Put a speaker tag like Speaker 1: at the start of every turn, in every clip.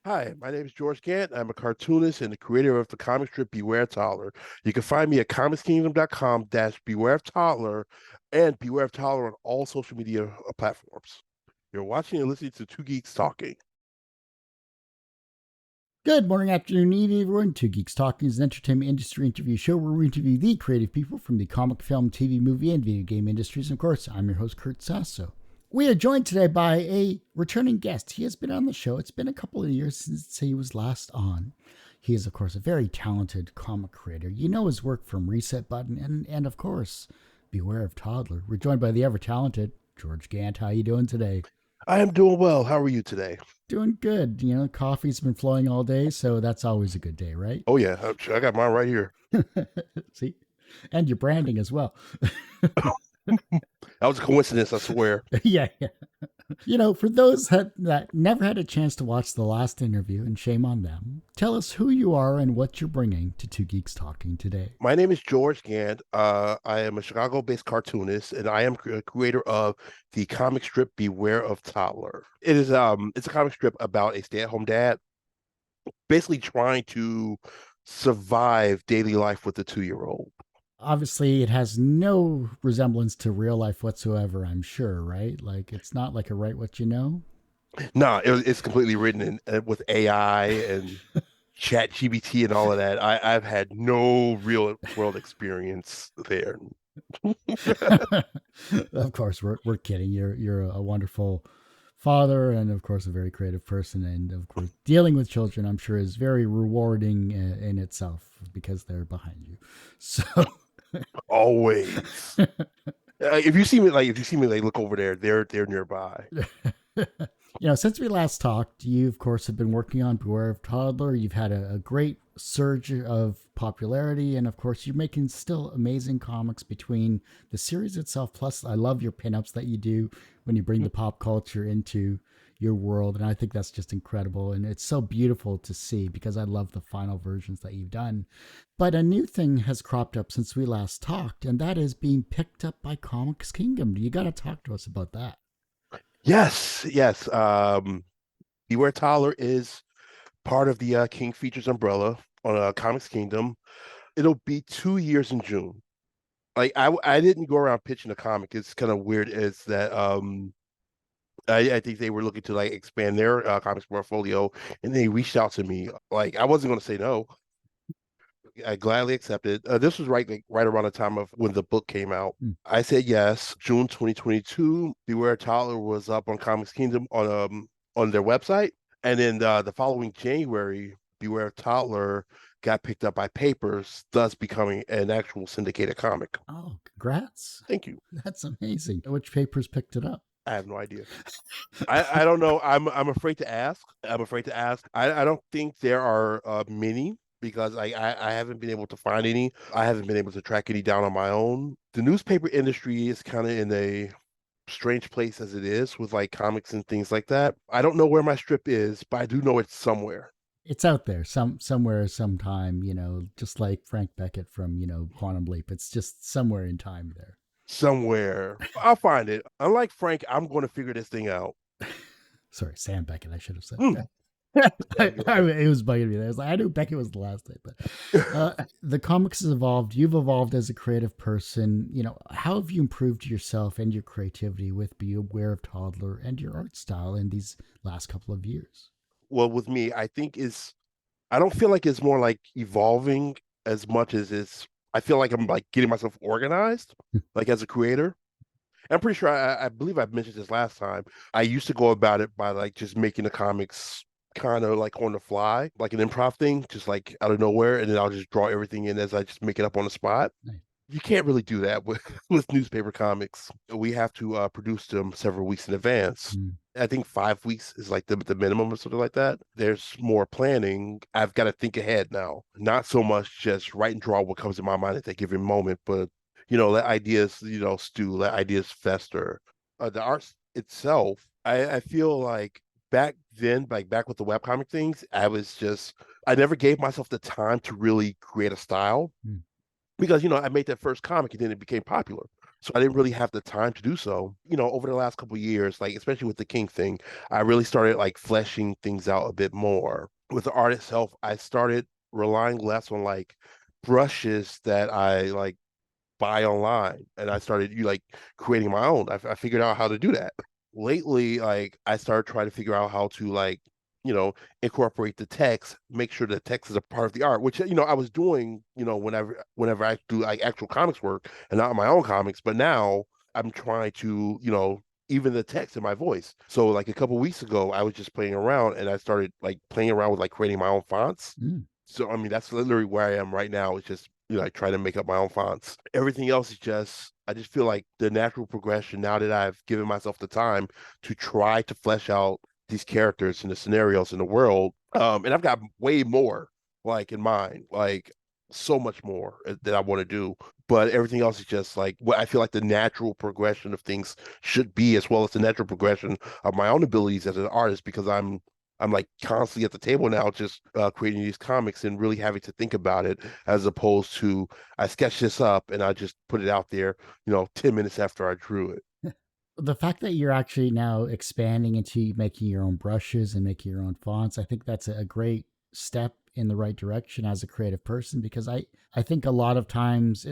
Speaker 1: Hi, my name is George Gant. I'm a cartoonist and the creator of the comic strip Beware of Toddler. You can find me at comicskingdom.com/beware of Toddler and Beware of Toddler on all social media platforms. You're watching and listening to Two Geeks Talking.
Speaker 2: Good morning, afternoon, evening, everyone. Two Geeks Talking is an entertainment industry interview show where we interview the creative people from the comic, film, TV, movie, and video game industries. And of course, I'm your host, Kurt Sasso. We are joined today by a returning guest. He has been on the show. It's been a couple of years since he was last on. He is, of course, a very talented comic creator. You know his work from Reset Button and of course, Beware of Toddler. We're joined by the ever-talented George Gant. How you doing today?
Speaker 1: I am doing well. How are you today?
Speaker 2: Doing good. You know, coffee's been flowing all day, so that's always a good day, right?
Speaker 1: Oh, yeah, I got mine right here.
Speaker 2: See? And your branding as well.
Speaker 1: That was a coincidence, I swear.
Speaker 2: yeah, yeah. You know, for those that never had a chance to watch the last interview, and shame on them, tell us who you are and what you're bringing to Two Geeks Talking today.
Speaker 1: My name is George Gant. I am a Chicago-based cartoonist, and I am creator of the comic strip Beware of Toddler. It's a comic strip about a stay-at-home dad basically trying to survive daily life with a 2-year-old.
Speaker 2: Obviously, it has no resemblance to real life whatsoever, I'm sure, right? Like, it's not like a write what you know.
Speaker 1: No, it's completely written with AI and Chat GBT and all of that. I've had no real world experience there.
Speaker 2: Of course, we're kidding. You're a wonderful father, and of course, a very creative person. And of course, dealing with children, I'm sure, is very rewarding in itself because they're behind you. So,
Speaker 1: Always. If you see me like look over there, they're nearby.
Speaker 2: since we last talked, you of course have been working on Beware of Toddler. You've had a great surge of popularity, and of course, you're making still amazing comics between the series itself. Plus, I love your pinups that you do when you bring the pop culture into your world, and I think that's just incredible. And it's so beautiful to see because I love the final versions that you've done. But a new thing has cropped up since we last talked, and that is being picked up by Comics Kingdom. You got to talk to us about that.
Speaker 1: Yes, yes. Beware Toddler is part of the King Features umbrella on Comics Kingdom. It'll be 2 years in June. Like I didn't go around pitching a comic. It's kind of weird. Is that I think they were looking to like expand their comics portfolio, and they reached out to me. Like I wasn't going to say no. I gladly accepted. This was right around the time of when the book came out.
Speaker 2: Mm.
Speaker 1: I said yes. June 2022. Beware Toddler was up on Comics Kingdom on their website, and then the following January, Beware Toddler got picked up by Papers, thus becoming an actual syndicated comic.
Speaker 2: Oh, congrats.
Speaker 1: Thank you.
Speaker 2: That's amazing. Which papers picked it up?
Speaker 1: I have no idea. I don't know. I'm afraid to ask. I'm afraid to ask. I don't think there are many because I haven't been able to find any. I haven't been able to track any down on my own. The newspaper industry is kind of in a strange place as it is with like comics and things like that. I don't know where my strip is, but I do know it's somewhere.
Speaker 2: It's out there, somewhere, sometime. Just like Frank Beckett from Quantum Leap. It's just somewhere in time there.
Speaker 1: Somewhere. I'll find it. Unlike Frank, I'm going to figure this thing out.
Speaker 2: Sorry, Sam Beckett. I should have said.
Speaker 1: Mm.
Speaker 2: It was bugging me. I was like, I knew Beckett was the last name, but the comics has evolved. You've evolved as a creative person. How have you improved yourself and your creativity with Be Aware of Toddler and your art style in these last couple of years?
Speaker 1: Well, with me, I don't feel like it's more like evolving as much as I feel like I'm like getting myself organized, like as a creator. I'm pretty sure I believe I mentioned this last time. I used to go about it by like just making the comics kind of like on the fly, like an improv thing, just like out of nowhere, and then I'll just draw everything in as I just make it up on the spot.
Speaker 2: Nice.
Speaker 1: You can't really do that with with newspaper comics. We have to produce them several weeks in advance.
Speaker 2: Mm.
Speaker 1: I think 5 weeks is like the minimum or something like that. There's more planning. I've got to think ahead now, not so much just write and draw what comes in my mind at that given moment, but let ideas, stew, let ideas fester. The art itself, I feel like back then, like back with the webcomic things, I never gave myself the time to really create a style
Speaker 2: Mm.
Speaker 1: because I made that first comic and then it became popular. So I didn't really have the time to do so. Over the last couple of years, like especially with the King thing, I really started like fleshing things out a bit more. With the art itself, I started relying less on like brushes that I like buy online, and I started creating my own. I figured out how to do that. Lately, like I started trying to figure out how to you know, incorporate the text, make sure the text is a part of the art, which I was doing, whenever I do like actual comics work and not my own comics, but now I'm trying to, even the text in my voice. So like a couple weeks ago, I was just playing around and I started like playing around with like creating my own fonts.
Speaker 2: Mm.
Speaker 1: So I mean, that's literally where I am right now. It's just I try to make up my own fonts. Everything else is just I just feel like the natural progression now that I've given myself the time to try to flesh out these characters and the scenarios in the world. And I've got way more like in mind, like so much more that I want to do. But everything else is just like what I feel like the natural progression of things should be, as well as the natural progression of my own abilities as an artist, because I'm like constantly at the table now, just creating these comics and really having to think about it, as opposed to I sketch this up and I just put it out there, 10 minutes after I drew it.
Speaker 2: The fact that you're actually now expanding into making your own brushes and making your own fonts, I think that's a great step in the right direction as a creative person, because I think a lot of times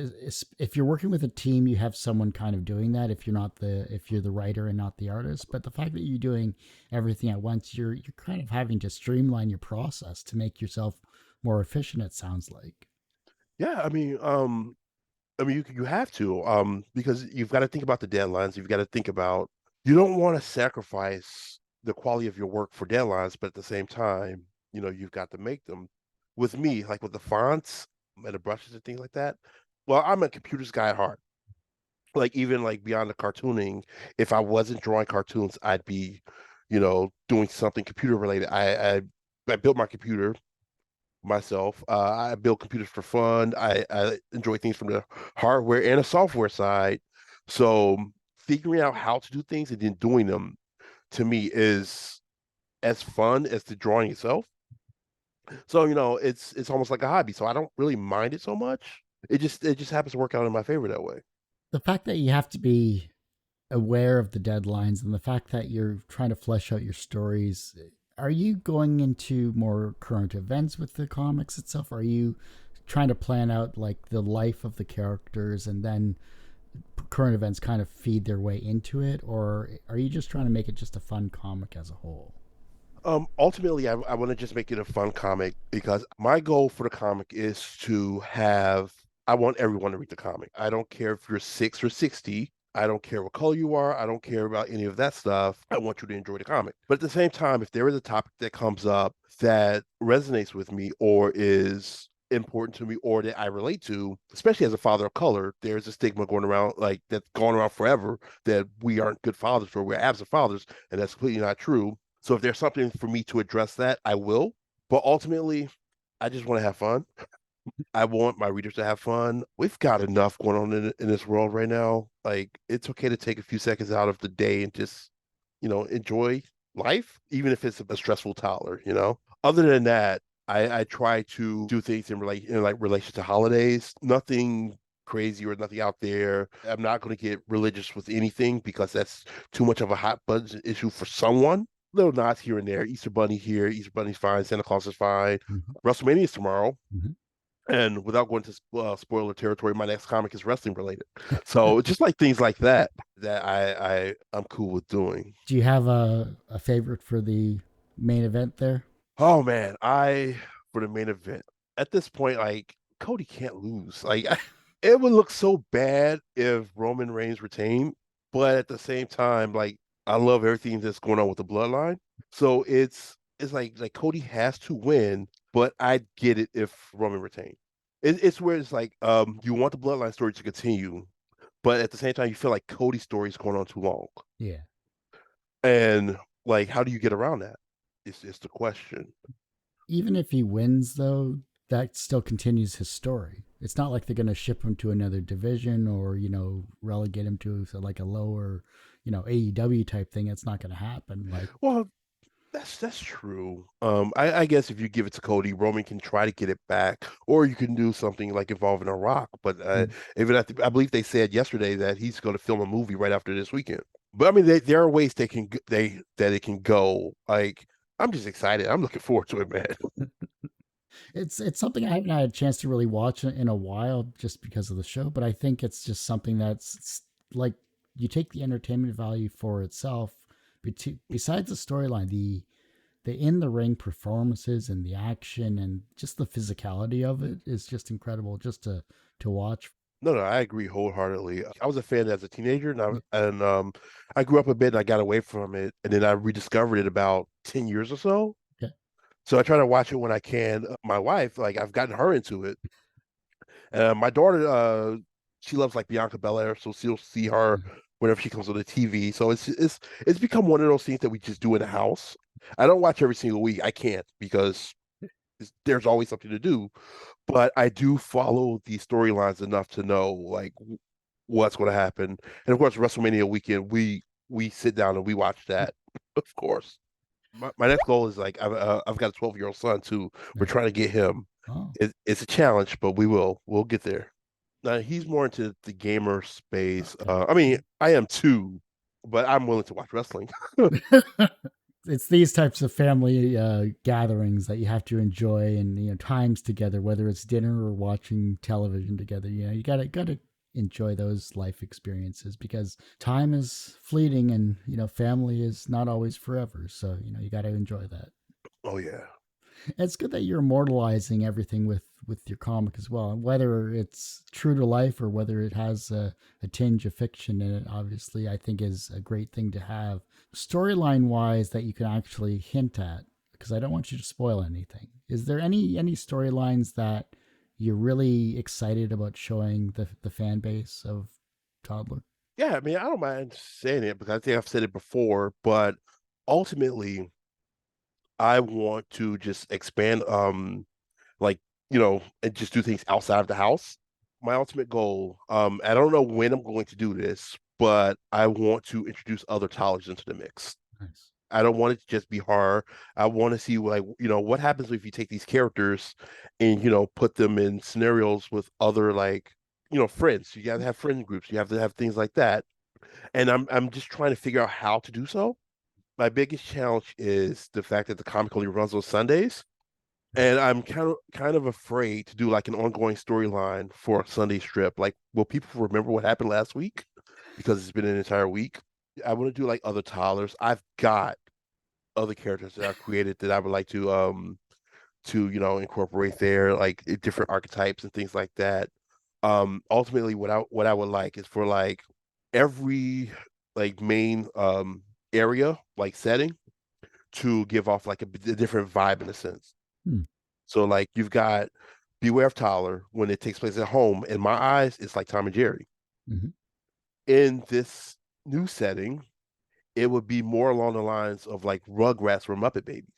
Speaker 2: if you're working with a team, you have someone kind of doing that if you're the writer and not the artist. But the fact that you're doing everything at once, you're kind of having to streamline your process to make yourself more efficient, it sounds like.
Speaker 1: Yeah, you have to, because you've got to think about the deadlines. You've got to think about you don't want to sacrifice the quality of your work for deadlines, but at the same time, you've got to make them. With me, like with the fonts and the brushes and things like that. Well, I'm a computers guy at heart. Like even like beyond the cartooning, if I wasn't drawing cartoons, I'd be, doing something computer related. I built my computer myself. I build computers for fun. I enjoy things from the hardware and the software side. So figuring out how to do things and then doing them to me is as fun as the drawing itself. So, it's almost like a hobby. So I don't really mind it so much. It just happens to work out in my favor that way.
Speaker 2: The fact that you have to be aware of the deadlines and the fact that you're trying to flesh out your stories, are you going into more current events with the comics itself? Are you trying to plan out like the life of the characters and then current events kind of feed their way into it, or are you just trying to make it just a fun comic as a whole?
Speaker 1: Ultimately, I want to just make it a fun comic because my goal for the comic is to have, I want everyone to read the comic. I don't care if you're 6 or 60. I don't care what color you are. I don't care about any of that stuff. I want you to enjoy the comic. But at the same time, if there is a topic that comes up that resonates with me or is important to me or that I relate to, especially as a father of color, there's a stigma going around like that's gone around forever that we aren't good fathers or we're absent fathers, and that's completely not true. So if there's something for me to address that, I will. But ultimately, I just want to have fun. I want my readers to have fun. We've got enough going on in this world right now. Like, it's okay to take a few seconds out of the day and just, enjoy life, even if it's a stressful toddler. Other than that, I try to do things in like relation to holidays. Nothing crazy or nothing out there. I'm not going to get religious with anything because that's too much of a hot button issue for someone. Little nods here and there. Easter Bunny here. Easter Bunny's fine. Santa Claus is fine.
Speaker 2: Mm-hmm.
Speaker 1: WrestleMania is tomorrow.
Speaker 2: Mm-hmm.
Speaker 1: And without going to spoiler territory, my next comic is wrestling related. So just like things like that, that I'm cool with doing.
Speaker 2: Do you have a favorite for the main event there?
Speaker 1: Oh man, I for the main event at this point, like Cody can't lose. Like it would look so bad if Roman Reigns retained, but at the same time, like I love everything that's going on with the bloodline. So it's like Cody has to win, but I'd get it if Roman retained. It's where it's like you want the bloodline story to continue, but at the same time you feel like Cody's story is going on too long.
Speaker 2: Yeah.
Speaker 1: And like how do you get around that? It's the question.
Speaker 2: Even if he wins, though, that still continues his story. It's not like they're going to ship him to another division or, relegate him to like a lower, AEW type thing. It's not going to happen. Like,
Speaker 1: Well, That's true. I guess if you give it to Cody, Roman can try to get it back, or you can do something like involving a Rock. But
Speaker 2: Mm.
Speaker 1: even I believe they said yesterday that he's going to film a movie right after this weekend. But I mean, there are ways they that it can go. Like, I'm just excited. I'm looking forward to it, man.
Speaker 2: It's something I haven't had a chance to really watch in a while just because of the show, but I think it's just something that's like you take the entertainment value for itself. Besides the storyline, the in the ring performances and the action and just the physicality of it is just incredible just to watch.
Speaker 1: No, no, I agree wholeheartedly. I was a fan as a teenager, and
Speaker 2: Yeah.
Speaker 1: I grew up a bit, and I got away from it, and then I rediscovered it about 10 years or so.
Speaker 2: Okay.
Speaker 1: So I try to watch it when I can. My wife, like, I've gotten her into it. My daughter, she loves like Bianca Belair, so she'll see her
Speaker 2: Mhm.
Speaker 1: whenever she comes on the TV. So it's become one of those things that we just do in the house. I don't watch every single week. I can't because there's always something to do. But I do follow the storylines enough to know like what's going to happen. And of course, WrestleMania weekend, we sit down and we watch that. Of course, my next goal is like I've got a 12-year-old son too. We're
Speaker 2: Nice.
Speaker 1: trying to get him.
Speaker 2: Oh,
Speaker 1: It's a challenge, but we'll get there. Now he's more into the gamer space.
Speaker 2: okay.
Speaker 1: I mean, I am too, but I'm willing to watch wrestling.
Speaker 2: It's these types of family gatherings that you have to enjoy and times together, whether it's dinner or watching television together. You gotta enjoy those life experiences because time is fleeting and family is not always forever. So you gotta enjoy that.
Speaker 1: Oh yeah.
Speaker 2: It's good that you're immortalizing everything with your comic as well, whether it's true to life or whether it has a tinge of fiction in it. Obviously, I think is a great thing to have storyline wise that you can actually hint at. Because I don't want you to spoil anything. Is there any storylines that you're really excited about showing the fan base of Toddler?
Speaker 1: Yeah, I mean, I don't mind saying it because I think I've said it before, but ultimately I want to just expand like, and just do things outside of the house. My ultimate goal, I don't know when I'm going to do this, but I want to introduce other toddlers into the mix.
Speaker 2: Nice.
Speaker 1: I don't want it to just be horror. I want to see like, what happens if you take these characters and, put them in scenarios with other like, friends. You gotta have friend groups. You have to have things like that. And I'm just trying to figure out how to do so. My biggest challenge is the fact that the comic only runs on Sundays. And I'm kind of afraid to do like an ongoing storyline for a Sunday strip. Like, will people remember what happened last week? Because it's been an entire week. I want to do like other toddlers. I've got other characters that I've created that I would like to incorporate there, like different archetypes and things like that. Ultimately, what I would like is for like every like main area like setting to give off like a different vibe in a sense.
Speaker 2: Hmm.
Speaker 1: So like you've got Beware of Toddler when it takes place at home. In my eyes, it's like Tom and Jerry.
Speaker 2: Mm-hmm.
Speaker 1: In this new setting, it would be more along the lines of like Rugrats or Muppet Babies.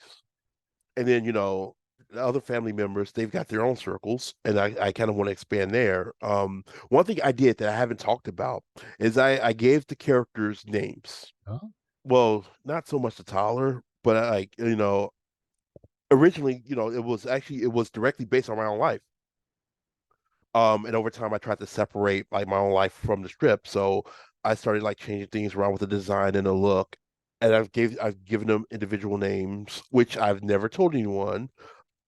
Speaker 1: And then, the other family members, they've got their own circles, and I kind of want to expand there. One thing I did that I haven't talked about is I gave the characters names.
Speaker 2: Oh,
Speaker 1: Well, not so much the Toddler, but I, like, originally, it was directly based on my own life. And over time, I tried to separate like my own life from the strip. So I started like changing things around with the design and the look. And I've given them individual names, which I've never told anyone.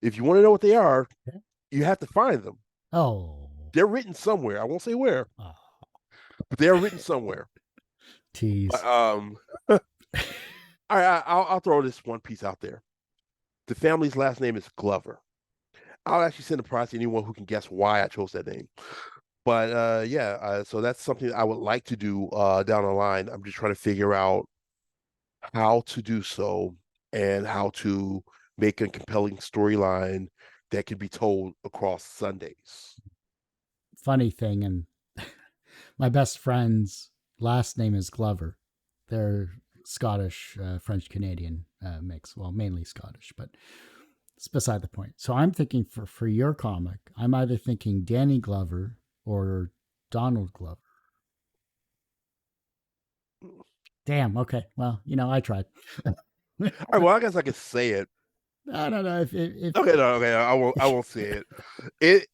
Speaker 1: If you want to know what they are,
Speaker 2: okay.
Speaker 1: you have to find them.
Speaker 2: Oh,
Speaker 1: They're written somewhere. I won't say where,
Speaker 2: oh,
Speaker 1: but they are written somewhere. But
Speaker 2: tease.
Speaker 1: all right, I'll throw this one piece out there. The family's last name is Glover. I'll actually send a prize to anyone who can guess why I chose that name. But yeah, so that's something I would like to do down the line. I'm just trying to figure out how to do so and how to make a compelling storyline that can be told across Sundays.
Speaker 2: Funny thing, and my best friend's last name is Glover. They're Scottish, French Canadian mix. Well, mainly Scottish, but it's beside the point. So I'm thinking for your comic, I'm either thinking Danny Glover or Donald Glover. Damn. Okay. Well, I tried.
Speaker 1: All right, well, I guess I can say it.
Speaker 2: No, no, no. If
Speaker 1: Okay, no, okay, I won't say it. It,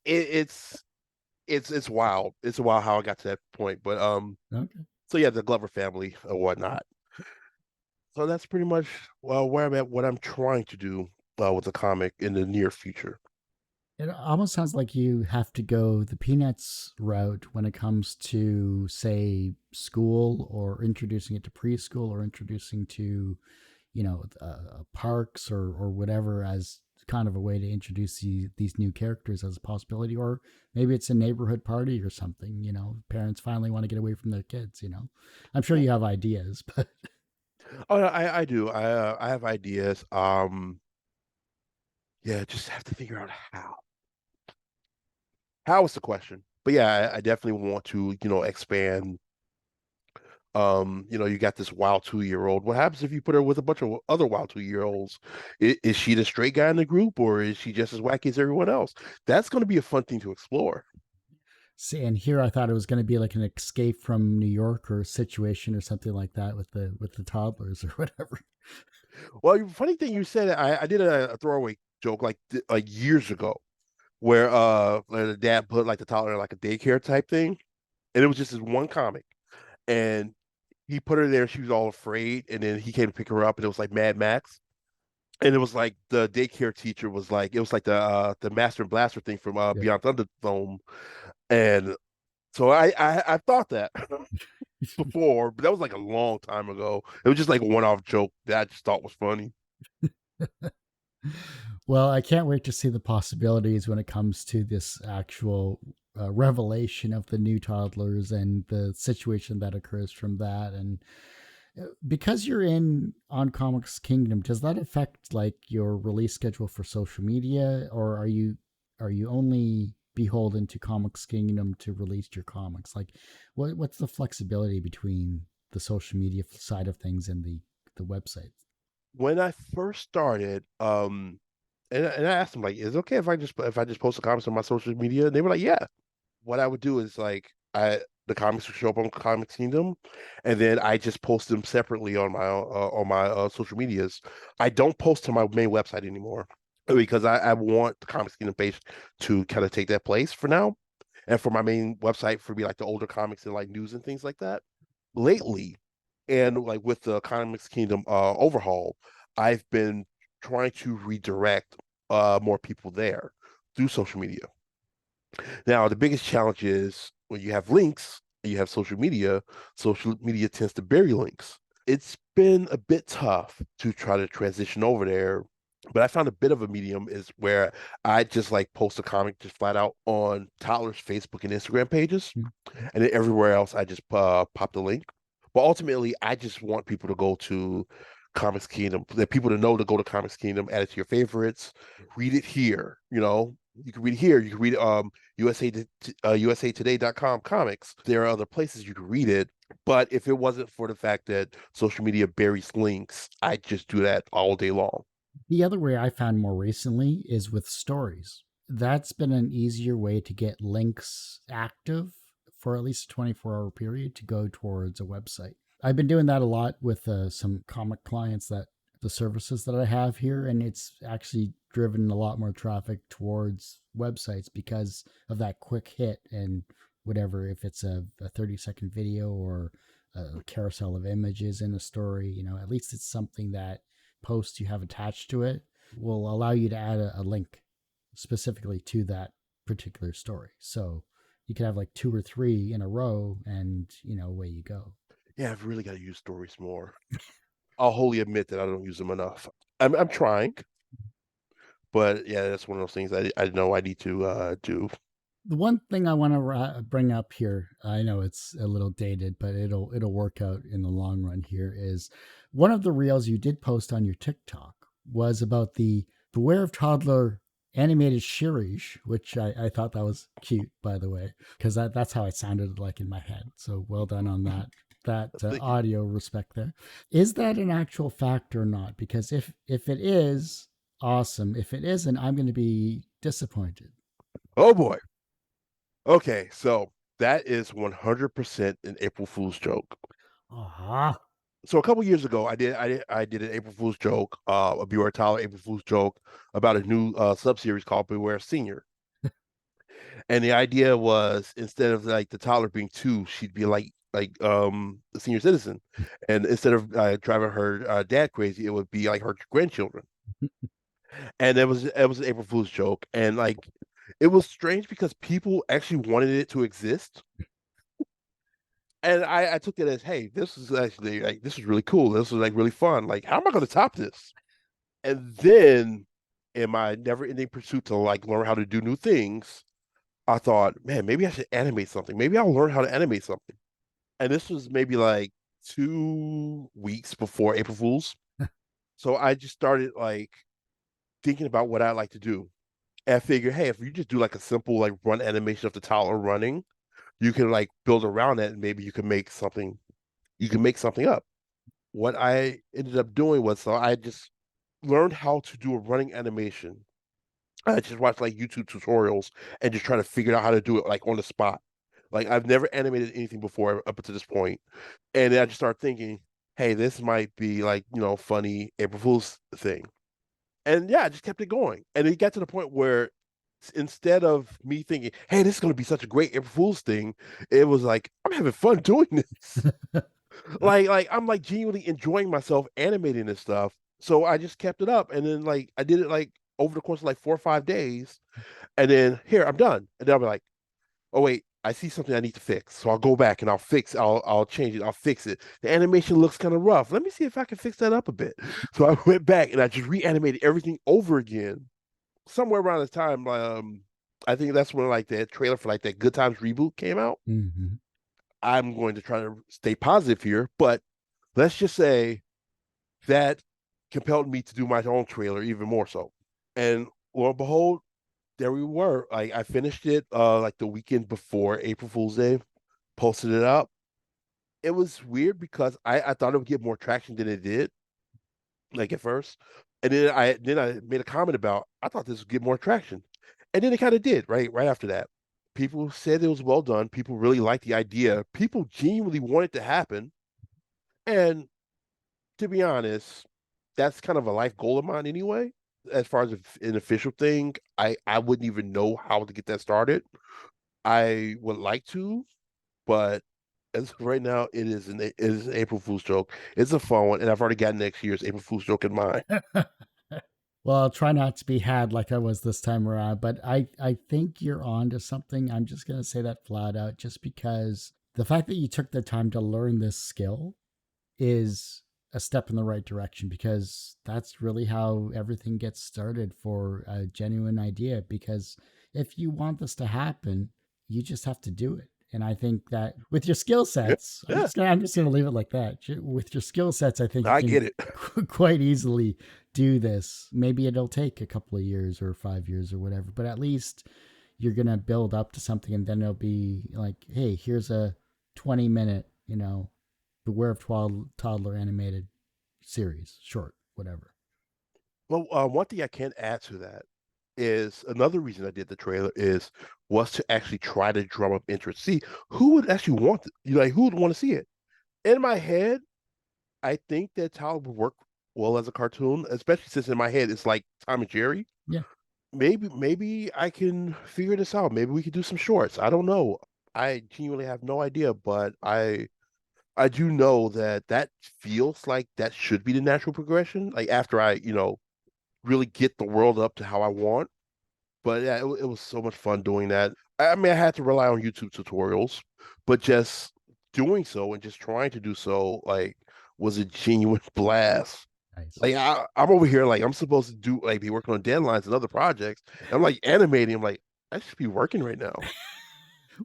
Speaker 1: it's wild. It's wild how I got to that point. But
Speaker 2: okay.
Speaker 1: so yeah, the Glover family or whatnot. So that's pretty much where I'm at, what I'm trying to do with the comic in the near future.
Speaker 2: It almost sounds like you have to go the Peanuts route when it comes to, say, school or introducing it to preschool or introducing to, parks or whatever as kind of a way to introduce these new characters as a possibility. Or maybe it's a neighborhood party or something, parents finally want to get away from their kids. I'm sure you have ideas, but
Speaker 1: Oh, no, I do. I have ideas. Yeah, just have to figure out how. How is the question? But yeah, I definitely want to, expand. You got this wild 2 year old. What happens if you put her with a bunch of other wild 2 year olds? Is she the straight guy in the group, or is she just as wacky as everyone else? That's going to be a fun thing to explore.
Speaker 2: see, and here I thought it was going to be like an escape from New York or situation or something like that with the toddlers or whatever.
Speaker 1: Well, funny thing you said, I did a throwaway joke like years ago where the dad put like the toddler in like a daycare type thing, and it was just this one comic, and he put her there. She was all afraid, and then he came to pick her up, and it was like Mad Max, and it was like the daycare teacher was like it was like the Master and Blaster thing from
Speaker 2: Yeah.
Speaker 1: Beyond Thunderdome, and so I thought that before, but that was like a long time ago. It was just like a one off joke that I just thought was funny.
Speaker 2: Well, I can't wait to see the possibilities when it comes to this actual revelation of the new toddlers and the situation that occurs from that. And because you're in on Comics Kingdom, does that affect like your release schedule for social media, or are you only beholden to Comics Kingdom to release your comics? Like, what's the flexibility between the social media side of things and the website?
Speaker 1: When I first started, and I asked them like, "Is it okay if I just post the comics on my social media?" And they were like, "Yeah." What I would do is like the comics would show up on Comics Kingdom, and then I just post them separately on my social medias. I don't post to my main website anymore because I want the Comics Kingdom page to kind of take that place for now, and for my main website for me like the older comics and like news and things like that. Lately, and like with the Comics Kingdom overhaul, I've been trying to redirect more people there through social media. Now, the biggest challenge is when you have links, you have social media tends to bury links. It's been a bit tough to try to transition over there, but I found a bit of a medium is where I just like post a comic just flat out on Tyler's Facebook and Instagram pages,
Speaker 2: Mm-hmm.
Speaker 1: and then everywhere else I just pop the link. But ultimately, I just want people to go to Comics Kingdom, that people to know to go to Comics Kingdom, add it to your favorites, read it here. You can read it here. You can read usatoday.com comics. There are other places you can read it. But if it wasn't for the fact that social media buries links, I'd just do that all day long.
Speaker 2: The other way I found more recently is with stories. That's been an easier way to get links active for at least a 24-hour period to go towards a website. I've been doing that a lot with some comic clients that the services that I have here, and it's actually driven a lot more traffic towards websites because of that quick hit and whatever, if it's a 30-second video or a carousel of images in a story, at least it's something that post you have attached to it will allow you to add a link specifically to that particular story. So you could have like two or three in a row and away you go.
Speaker 1: Yeah, I've really got to use stories more. I'll wholly admit that I don't use them enough. I'm trying, but yeah, that's one of those things I know I need to do.
Speaker 2: The one thing I want to bring up here, I know it's a little dated, but it'll work out in the long run here, is one of the reels you did post on your TikTok was about the Beware of Toddler animated series, which I thought that was cute, by the way, because that's how it sounded like in my head. So well done on that
Speaker 1: Thank you.
Speaker 2: audio respect there. Is that an actual fact or not? Because if it is, awesome. If it isn't, I'm going to be disappointed.
Speaker 1: Oh boy. Okay, so that is 100% an April Fool's joke.
Speaker 2: Ah,
Speaker 1: So a couple years ago, I did an April Fool's joke, a Beware Tyler April Fool's joke about a new sub series called Beware Senior. And the idea was instead of like the toddler being two, she'd be like a senior citizen, and instead of driving her dad crazy, it would be like her grandchildren. And it was an April Fool's joke, and like it was strange because people actually wanted it to exist, and I took it as, hey, this is actually like this is really cool. This is like really fun. Like, how am I going to top this? And then in my never-ending pursuit to like learn how to do new things, I thought, man, maybe I should animate something. Maybe I'll learn how to animate something. And this was maybe like 2 weeks before April Fool's. So I just started like thinking about what I'd like to do. And I figured, hey, if you just do like a simple like run animation of the toddler running, you can like build around that and maybe you can make something up. What I ended up doing was so I just learned how to do a running animation. I just watched like YouTube tutorials and just try to figure out how to do it like on the spot. Like I've never animated anything before up to this point. And then I just started thinking, hey, this might be like, funny April Fool's thing. And yeah, I just kept it going. And it got to the point where instead of me thinking, hey, this is going to be such a great April Fool's thing, it was like, I'm having fun doing this. Like I'm like genuinely enjoying myself animating this stuff. So I just kept it up. And then like I did it like over the course of like 4 or 5 days. And then here, I'm done. And then I'll be like, oh wait, I see something I need to fix. So I'll go back and I'll change it, I'll fix it. The animation looks kind of rough. Let me see if I can fix that up a bit. So I went back and I just reanimated everything over again. Somewhere around this time, I think that's when like the trailer for like that Good Times reboot came out.
Speaker 2: Hmm.
Speaker 1: I'm going to try to stay positive here, but let's just say that compelled me to do my own trailer even more so. And lo and behold, there we were. I finished it like the weekend before April Fool's Day, posted it up. It was weird because I thought it would get more traction than it did, like at first. And then I made a comment about I thought this would get more traction. And then it kind of did, right after that. People said it was well done. People really liked the idea. People genuinely wanted to happen. And to be honest, that's kind of a life goal of mine anyway. As far as an official thing, I wouldn't even know how to get that started. I would like to, but as of right now, it is an April Fool's joke. It's a fun one, and I've already got next year's April Fool's joke in mind.
Speaker 2: Well, I'll try not to be had like I was this time around, but I think you're on to something. I'm just going to say that flat out just because the fact that you took the time to learn this skill is a step in the right direction because that's really how everything gets started for a genuine idea. Because if you want this to happen, you just have to do it. And I think that with your skill
Speaker 1: Yeah,
Speaker 2: sets,
Speaker 1: yeah,
Speaker 2: I'm just gonna leave it like that. With your skill sets, I think you
Speaker 1: I
Speaker 2: can
Speaker 1: get it.
Speaker 2: quite easily do this. Maybe it'll take a couple of years or 5 years or whatever, but at least you're gonna build up to something, and then it'll be like, hey, here's a 20-minute, Beware of Toddler animated series, short, whatever.
Speaker 1: Well, one thing I can add to that is another reason I did the trailer is was to actually try to drum up interest. See who would actually want like who would want to see it. In my head, I think that Tyler would work well as a cartoon, especially since in my head it's like Tom and Jerry.
Speaker 2: Yeah,
Speaker 1: Maybe I can figure this out. Maybe we could do some shorts. I don't know. I genuinely have no idea, but I do know that that feels like that should be the natural progression. Like after I, really get the world up to how I want. But yeah, it was so much fun doing that. I mean, I had to rely on YouTube tutorials, but just doing so and just trying to do so, like, was a genuine blast.
Speaker 2: nice.
Speaker 1: Like I'm over here, like I'm supposed to do like be working on deadlines and other projects. I'm like animating. I'm like I should be working right now.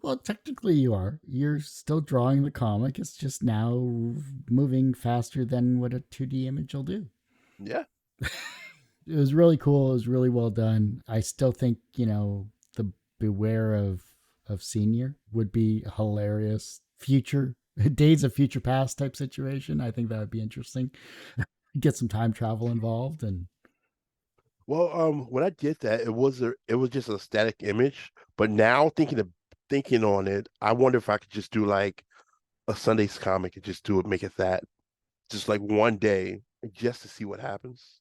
Speaker 2: Well, technically, you are. You're still drawing the comic. It's just now moving faster than what a 2D image will do.
Speaker 1: Yeah.
Speaker 2: It was really cool. It was really well done. I still think, the Beware of Senior would be a hilarious future Days of Future Past type situation. I think that would be interesting. Get some time travel involved and
Speaker 1: Well, when I did that, it was just a static image. But now thinking on it, I wonder if I could just do like a Sunday's comic and just do it, make it that. just like one day just to see what happens.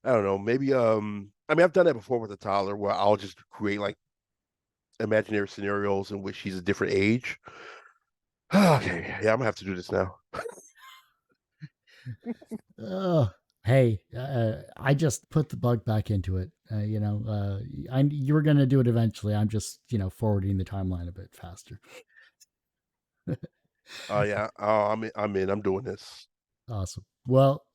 Speaker 1: I don't know. Maybe I mean I've done that before with a toddler where I'll just create like imaginary scenarios in which she's a different age. Okay, yeah, I'm gonna have to do this now.
Speaker 2: Uh, hey, I just put the bug back into it. You were going to do it eventually. I'm just, forwarding the timeline a bit faster.
Speaker 1: Oh yeah, I'm in. I'm doing this.
Speaker 2: Awesome. Well,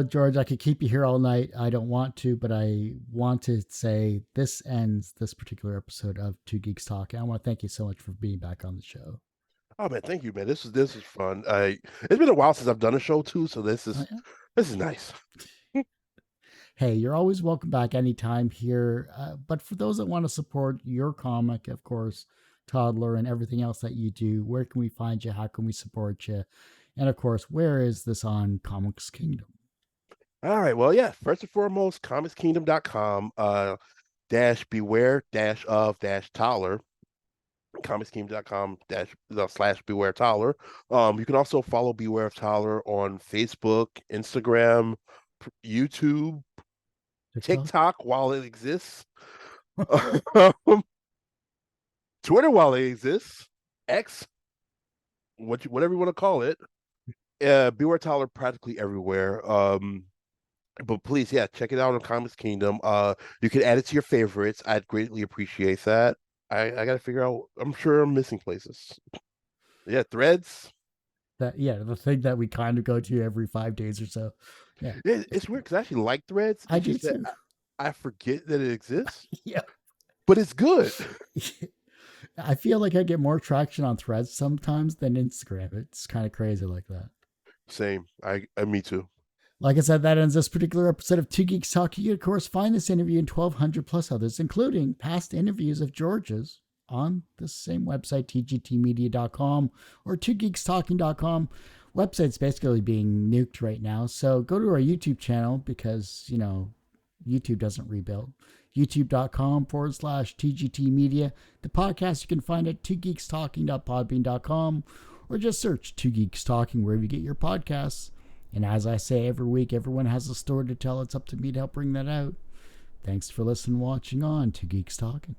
Speaker 2: George, I could keep you here all night. I don't want to, but I want to say this ends this particular episode of Two Geeks Talking. I want to thank you so much for being back on the show.
Speaker 1: Oh man, thank you, man. This is fun. It's been a while since I've done a show too, so
Speaker 2: Oh, yeah.
Speaker 1: this is nice.
Speaker 2: Hey, you're always welcome back anytime here. But for those that want to support your comic, of course, Toddler, and everything else that you do, where can we find you? How can we support you? And of course, where is this on Comics Kingdom?
Speaker 1: All right, well, yeah. First and foremost, comicskingdom.com, dash beware dash of dash toddler, comicskingdom.com dash slash beware toddler. You can also follow Beware of Toddler on Facebook, Instagram, YouTube,
Speaker 2: TikTok?
Speaker 1: TikTok while it exists, um, Twitter while it exists, X, whatever you want to call it. Beware Toddler practically everywhere. But please, yeah, check it out on Comics Kingdom. You can add it to your favorites. I'd greatly appreciate that. I got to figure out. I'm sure I'm missing places. Yeah, Threads.
Speaker 2: The thing that we kind of go to every 5 days or so. Yeah,
Speaker 1: It's weird because I actually like Threads.
Speaker 2: I
Speaker 1: It's
Speaker 2: do
Speaker 1: just that
Speaker 2: too.
Speaker 1: I forget that it exists,
Speaker 2: Yeah.
Speaker 1: but it's good.
Speaker 2: I feel like I get more traction on Threads sometimes than Instagram. It's kind of crazy like that.
Speaker 1: Same. Me too.
Speaker 2: Like I said, that ends this particular episode of Two Geeks Talking. You, of course, find this interview and 1,200 plus others, including past interviews of George's on the same website, tgtmedia.com or twogeekstalking.com. Website's basically being nuked right now. So go to our YouTube channel because, YouTube doesn't rebuild. YouTube.com/TGT Media. The podcast you can find at twogeekstalking.podbean.com or just search Two Geeks Talking wherever you get your podcasts. And as I say every week, everyone has a story to tell. It's up to me to help bring that out. Thanks for listening and watching on Two Geeks Talking.